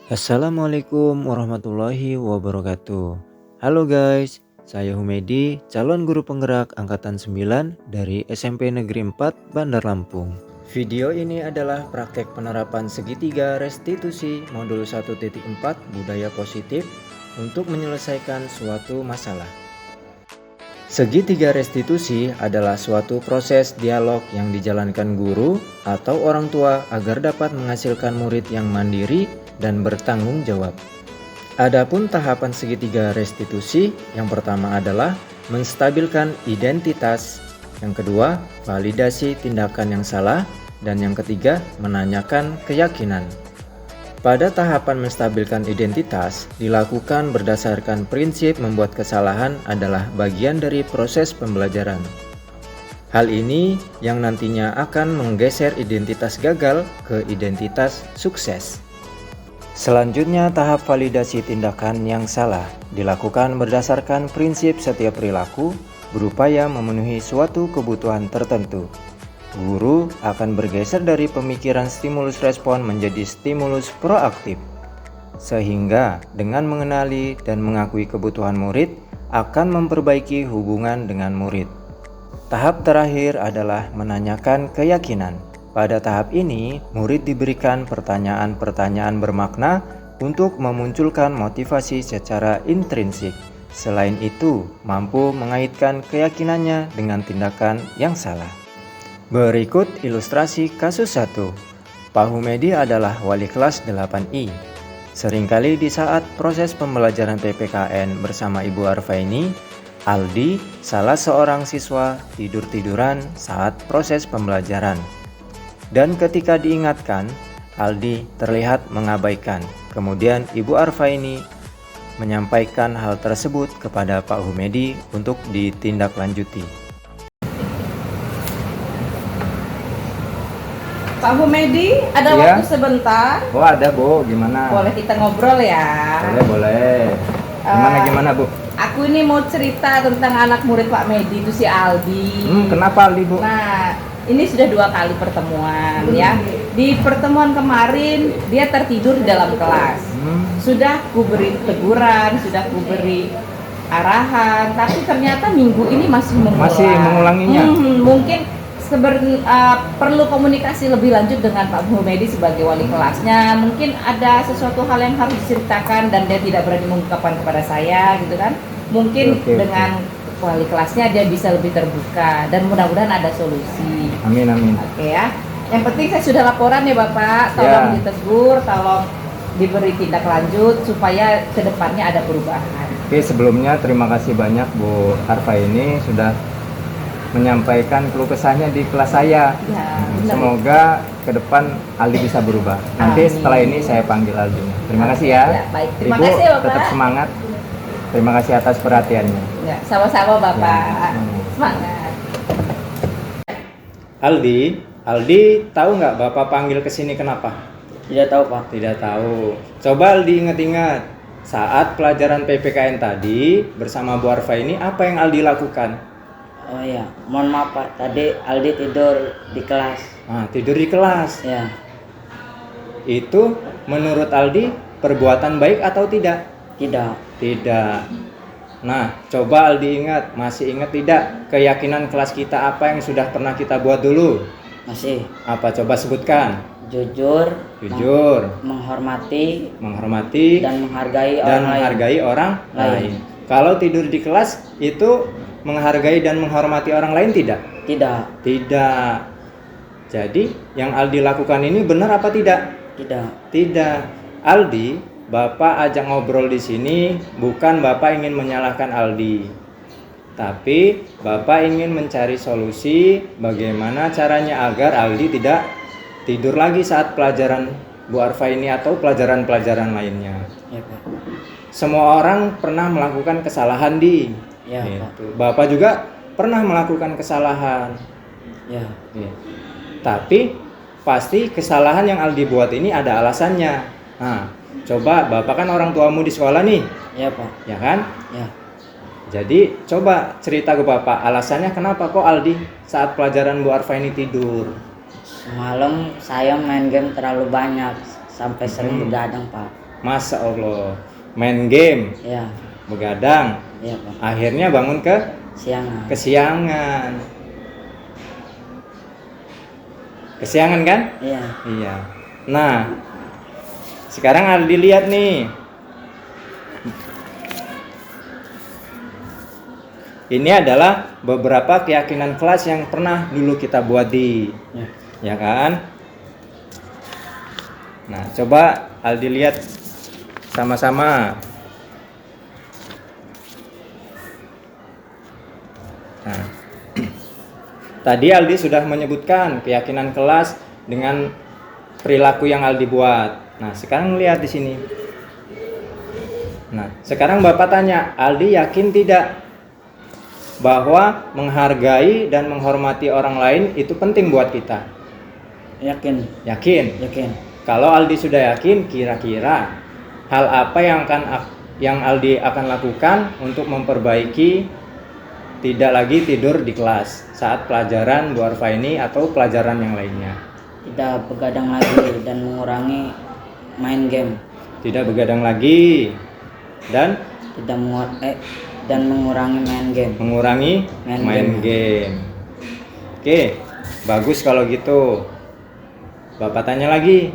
Assalamualaikum warahmatullahi wabarakatuh. Halo guys, saya Humedi, calon guru penggerak angkatan 9 dari SMP Negeri 4 Bandar Lampung. Video ini adalah praktek penerapan segitiga restitusi modul 1.4 budaya positif untuk menyelesaikan suatu masalah. Segitiga restitusi adalah suatu proses dialog yang dijalankan guru atau orang tua agar dapat menghasilkan murid yang mandiri dan bertanggung jawab. Adapun tahapan segitiga restitusi, yang pertama adalah menstabilkan identitas, yang kedua validasi tindakan yang salah, dan yang ketiga menanyakan keyakinan. Pada tahapan menstabilkan identitas, dilakukan berdasarkan prinsip membuat kesalahan adalah bagian dari proses pembelajaran. Hal ini yang nantinya akan menggeser identitas gagal ke identitas sukses. Selanjutnya, tahap validasi tindakan yang salah dilakukan berdasarkan prinsip setiap perilaku berupaya memenuhi suatu kebutuhan tertentu. Guru akan bergeser dari pemikiran stimulus respon menjadi stimulus proaktif, sehingga dengan mengenali dan mengakui kebutuhan murid akan memperbaiki hubungan dengan murid. Tahap terakhir adalah menanyakan keyakinan. Pada tahap ini, murid diberikan pertanyaan-pertanyaan bermakna untuk memunculkan motivasi secara intrinsik. Selain itu, mampu mengaitkan keyakinannya dengan tindakan yang salah. Berikut ilustrasi kasus 1. Pak Humedi adalah wali kelas 8I. Seringkali di saat proses pembelajaran PPKN bersama Ibu Arfaini, Aldi, salah seorang siswa, tidur-tiduran saat proses pembelajaran. Dan ketika diingatkan, Aldi terlihat mengabaikan. Kemudian Ibu Arfaini menyampaikan hal tersebut kepada Pak Humedi untuk ditindaklanjuti. Pak Humedi, ada Iya. waktu sebentar? Oh ada Bu, gimana? Boleh kita ngobrol ya? Boleh. Gimana Bu? Aku ini mau cerita tentang anak murid Pak Medi, itu si Aldi. Kenapa Aldi Bu? Nah, ini sudah 2 kali pertemuan ya. Di pertemuan kemarin dia tertidur di dalam kelas. Sudah ku beri teguran, sudah ku beri arahan, tapi ternyata minggu ini masih mengulang. Masih mengulanginya? Mungkin perlu komunikasi lebih lanjut dengan Pak Humedi sebagai wali kelasnya. Mungkin ada sesuatu hal yang harus diceritakan dan dia tidak berani mengungkapkan kepada saya gitu kan. Mungkin dengan wali kelasnya dia bisa lebih terbuka dan mudah-mudahan ada solusi. Amin. Oke ya. Yang penting saya sudah laporan ya Bapak, tolong ditegur, tolong diberi tindak lanjut supaya kedepannya ada perubahan. Oke, sebelumnya terima kasih banyak Bu Arfaini sudah menyampaikan keluh kesahnya di kelas saya. Ya, semoga ke depan Aldi bisa berubah. Nanti setelah ini saya panggil Aldi. Terima kasih ya. Baik, terima Ibu kasih Bapak. tetap semangat. Terima kasih atas perhatiannya. Ya, sama-sama Bapak. Semangat. Aldi tahu nggak Bapak panggil ke sini kenapa? Tidak tahu Pak. Tidak tahu. Coba Aldi ingat-ingat. Saat pelajaran PPKN tadi bersama Bu Arfaini, apa yang Aldi lakukan? Oh ya, mohon maaf Pak. Tadi Aldi tidur di kelas. Tidur di kelas. Ya. Itu menurut Aldi perbuatan baik atau tidak? Tidak. Nah, coba Aldi ingat, masih ingat tidak keyakinan kelas kita apa yang sudah pernah kita buat dulu? Masih. Apa coba sebutkan? Jujur. Menghormati. Dan menghargai orang lain. Kalau tidur di kelas itu menghargai dan menghormati orang lain tidak? Tidak. Jadi yang Aldi lakukan ini benar apa tidak? Tidak. Aldi, Bapak ajak ngobrol di sini bukan Bapak ingin menyalahkan Aldi, tapi Bapak ingin mencari solusi bagaimana caranya agar Aldi tidak tidur lagi saat pelajaran Bu Arfaini atau pelajaran-pelajaran lainnya. Ya Pak. Semua orang pernah melakukan kesalahan Ya gitu. Bapak juga pernah melakukan kesalahan. Ya. Tapi pasti kesalahan yang Aldi buat ini ada alasannya. Coba Bapak kan orang tuamu di sekolah nih. Ya Pak. Ya kan? Ya. Jadi coba cerita ke Bapak alasannya kenapa kok Aldi saat pelajaran Bu Arfaini tidur. Semalam saya main game terlalu banyak sampai sering begadang Pak. Masya Allah. Main game, Ya, begadang, iya Pak. akhirnya bangun Siangan. kesiangan. Kesiangan kan? Iya. Iya. Nah, sekarang Aldi lihat nih. Ini adalah beberapa keyakinan kelas yang pernah dulu kita buat Ya. ya kan? Nah, coba Aldi lihat sama-sama. Nah, tadi Aldi sudah menyebutkan keyakinan kelas dengan perilaku yang Aldi buat. Nah, sekarang lihat di sini. Nah, sekarang Bapak tanya, Aldi yakin tidak bahwa menghargai dan menghormati orang lain itu penting buat kita? Yakin. Yakin. Yakin. Kalau Aldi sudah yakin, kira-kira hal apa yang Aldi akan lakukan untuk memperbaiki tidak lagi tidur di kelas saat pelajaran Bu Arfa ini atau pelajaran yang lainnya? Tidak begadang lagi dan mengurangi main game. Tidak begadang lagi dan Mengurangi main game. mengurangi main game. Oke, bagus kalau gitu. Bapak tanya lagi,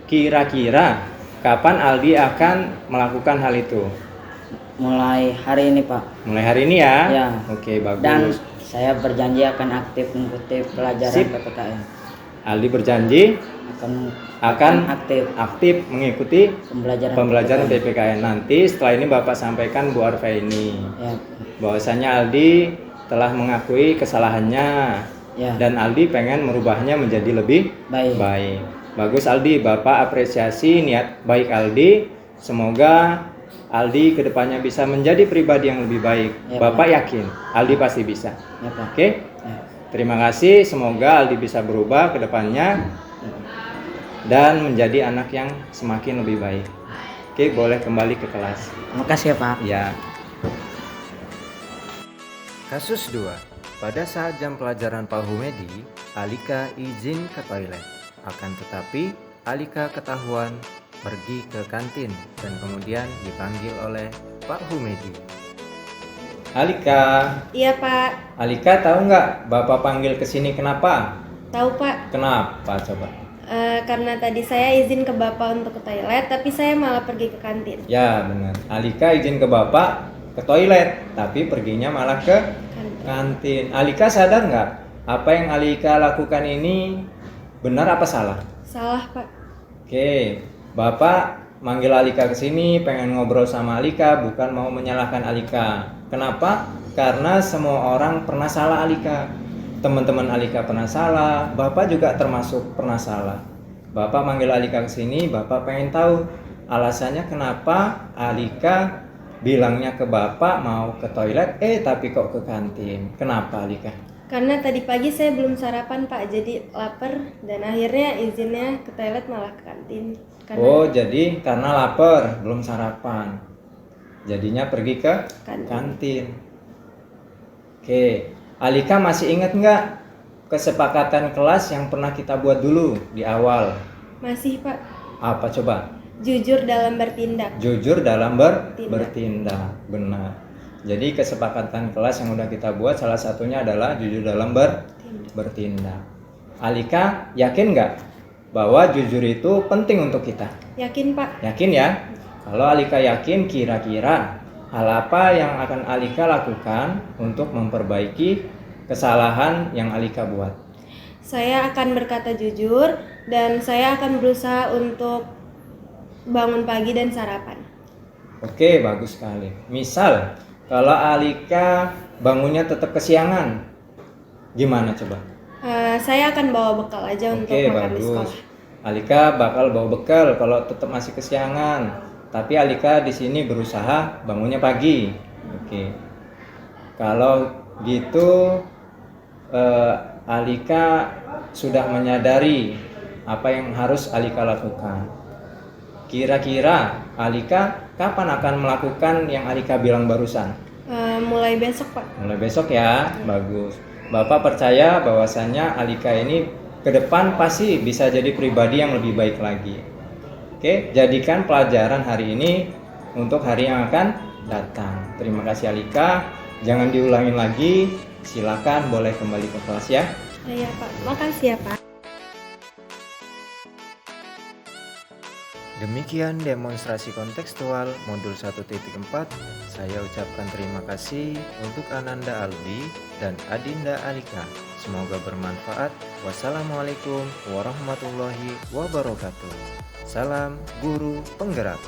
kira-kira kapan Aldi akan melakukan hal itu? Mulai hari ini Pak. Mulai hari ini ya? Ya. Oke, bagus. Dan saya berjanji akan aktif mengikuti pelajaran Sip. PPKN. Aldi berjanji akan aktif mengikuti pembelajaran PPKN. Nanti setelah ini Bapak sampaikan Bu Arfa ini Ya. bahwasanya Aldi telah mengakui kesalahannya Ya. dan Aldi pengen merubahnya menjadi lebih baik. Bagus Aldi, Bapak apresiasi niat baik Aldi. Semoga Aldi kedepannya bisa menjadi pribadi yang lebih baik. Ya, Bapak yakin Aldi pasti bisa. Ya Pak. Oke? Ya. Terima kasih, semoga Aldi bisa berubah ke depannya dan menjadi anak yang semakin lebih baik. Oke, boleh kembali ke kelas. Terima kasih ya Pak. Ya. Kasus 2. Pada saat jam pelajaran Pak Humedi, Alika izin ke toilet. Akan tetapi, Alika ketahuan pergi ke kantin dan kemudian dipanggil oleh Pak Humedi. Alika, Iya Pak, Alika tahu nggak Bapak panggil ke sini kenapa? tahu Pak. Kenapa coba? Karena tadi saya izin ke Bapak untuk ke toilet, tapi saya malah pergi ke kantin. Ya benar. Alika izin ke Bapak ke toilet, tapi perginya malah ke kantin. Alika sadar nggak apa yang Alika lakukan ini benar apa salah? Salah Pak. Oke, Bapak manggil Alika ke sini pengen ngobrol sama Alika, bukan mau menyalahkan Alika. Kenapa? Karena semua orang pernah salah Alika. Teman-teman Alika pernah salah, Bapak juga termasuk pernah salah. Bapak manggil Alika ke sini, Bapak pengen tahu alasannya kenapa Alika bilangnya ke Bapak mau ke toilet, tapi kok ke kantin. Kenapa Alika? Karena tadi pagi saya belum sarapan Pak, jadi lapar dan akhirnya izinnya ke toilet malah ke kantin. Oh, jadi karena lapar, belum sarapan. Jadinya pergi ke kantin. Oke, Alika masih ingat nggak kesepakatan kelas yang pernah kita buat dulu di awal? Masih Pak. Apa coba? Jujur dalam bertindak. Jujur dalam bertindak. Benar. Jadi kesepakatan kelas yang udah kita buat salah satunya adalah jujur dalam bertindak. Alika yakin nggak bahwa jujur itu penting untuk kita? Yakin Pak. Yakin ya? Kalau Alika yakin, kira-kira hal apa yang akan Alika lakukan untuk memperbaiki kesalahan yang Alika buat? Saya akan berkata jujur dan saya akan berusaha untuk bangun pagi dan sarapan. Oke, bagus sekali. Misal, kalau Alika bangunnya tetap kesiangan, gimana coba? Saya akan bawa bekal aja untuk makan di sekolah. Alika bakal bawa bekal kalau tetap masih kesiangan. Tapi Alika di sini berusaha bangunnya pagi. Oke. Kalau gitu Alika sudah menyadari apa yang harus Alika lakukan. Kira-kira Alika kapan akan melakukan yang Alika bilang barusan? Mulai besok Pak. Mulai besok ya, bagus. Bapak percaya bahwasannya Alika ini ke depan pasti bisa jadi pribadi yang lebih baik lagi. Oke, jadikan pelajaran hari ini untuk hari yang akan datang. Terima kasih Alika. Jangan diulangin lagi. Silakan boleh kembali ke kelas ya. Iya Pak, makasih ya Pak. Demikian demonstrasi kontekstual modul 1.4. Saya ucapkan terima kasih untuk Ananda Aldi dan Adinda Alika. Semoga bermanfaat. Wassalamualaikum warahmatullahi wabarakatuh. Salam guru penggerak.